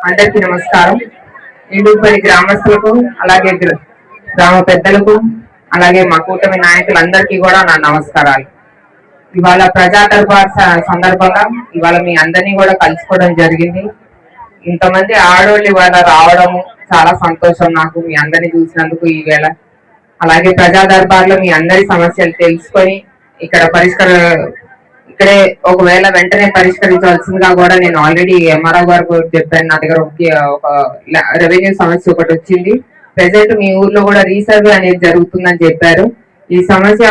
అందరికీ నమస్కారం. ఇండుపల్లి గ్రామస్తులకు అలాగే గ్రామ పెద్దలకు అలాగే మా కూటమి నాయకులందరికీ కూడా నా నమస్కారాలు. ఇవాళ ప్రజా దర్బార్ సందర్భంగా ఇవాళ మీ అందరినీ కూడా కలుసుకోవడం జరిగింది. ఇంతమంది ఆడోళ్ళు ఇవాళ రావడము చాలా సంతోషం నాకు, మీ అందరినీ చూసినందుకు. ఈవేళ అలాగే ప్రజా దర్బార్ లో మీ అందరి సమస్యలు తెలుసుకొని ఇక్కడ ఇక్కడే ఒకవేళ వెంటనే పరిష్కరించవలసిందిగా కూడా నేను ఆల్రెడీ ఎంఆర్ఓ గారు చెప్పాను. నా దగ్గర ఒక రెవెన్యూ సమస్య ఒకటి వచ్చింది. ప్రెసెంట్ మీ ఊర్లో కూడా రీసర్వే అనేది జరుగుతుందని చెప్పారు. ఈ సమస్య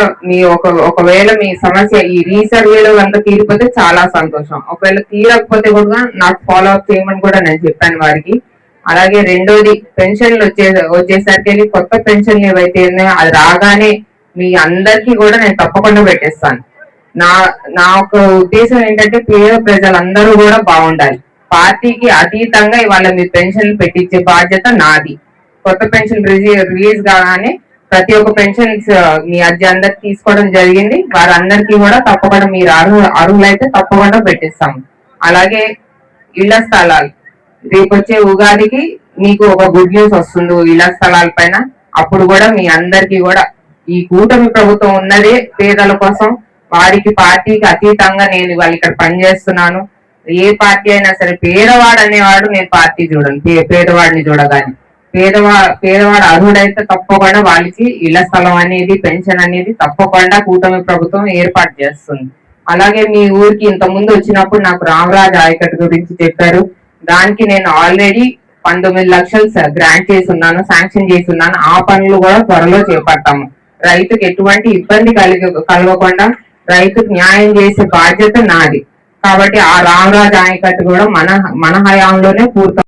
ఒకవేళ మీ సమస్య ఈ రీసర్వేలో కనుక తీరిపోతే చాలా సంతోషం. ఒకవేళ తీరకపోతే కూడా నాకు ఫాలో అప్ చేయమని కూడా నేను చెప్పాను వారికి. అలాగే రెండోది, పెన్షన్లు వచ్చేసరికి కొత్త పెన్షన్లు ఏవైతే ఉన్నాయో అది రాగానే మీ అందరికీ కూడా నేను తప్పకుండా పెట్టేస్తాను. నా ఒక ఉద్దేశం ఏంటంటే పేద ప్రజలందరూ కూడా బాగుండాలి. పార్టీకి అతీతంగా ఇవాళ మీ పెన్షన్లు పెట్టించే బాధ్యత నాది. కొత్త పెన్షన్ రిలీజ్ కాగానే ప్రతి ఒక్క పెన్షన్స్ మీ అందరికి తీసుకోవడం జరిగింది. వారందరికీ కూడా తప్పకుండా మీరు అర్హులైతే తప్పకుండా పెట్టిస్తాము. అలాగే ఇళ్ల స్థలాలు రేపు వచ్చే ఉగాదికి మీకు ఒక గుడ్ న్యూస్ వస్తుంది ఇళ్ల స్థలాల పైన. అప్పుడు కూడా మీ అందరికీ కూడా ఈ కూటమి ప్రభుత్వం ఉన్నదే పేదల కోసం. వారికి పార్టీకి అతీతంగా నేను ఇవాళ ఇక్కడ పనిచేస్తున్నాను. ఏ పార్టీ అయినా సరే పేదవాడు అనేవాడు నేను పార్టీ చూడను. పేదవాడిని చూడగానే పేదవాడు అర్హుడైతే తప్పకుండా వాళ్ళకి ఇళ్ల స్థలం అనేది పెన్షన్ అనేది తప్పకుండా కూటమి ప్రభుత్వం ఏర్పాటు చేస్తుంది. అలాగే మీ ఊరికి ఇంత ముందు వచ్చినప్పుడు నాకు రామరాజ్ ఆయకట్టు గురించి చెప్పారు. దానికి నేను ఆల్రెడీ 19 లక్షలు గ్రాంట్ చేసి ఉన్నాను, శాంక్షన్ చేసి ఉన్నాను. ఆ పనులు కూడా త్వరలో చేపడతాము. రైతుకు ఎటువంటి ఇబ్బంది కలగకుండా రైతుకు న్యాయం చేసే బాధ్యత నాది. కాబట్టి ఆ రామరాజ్ ఆయకట్టు కూడా మన హయాంలోనే పూర్తి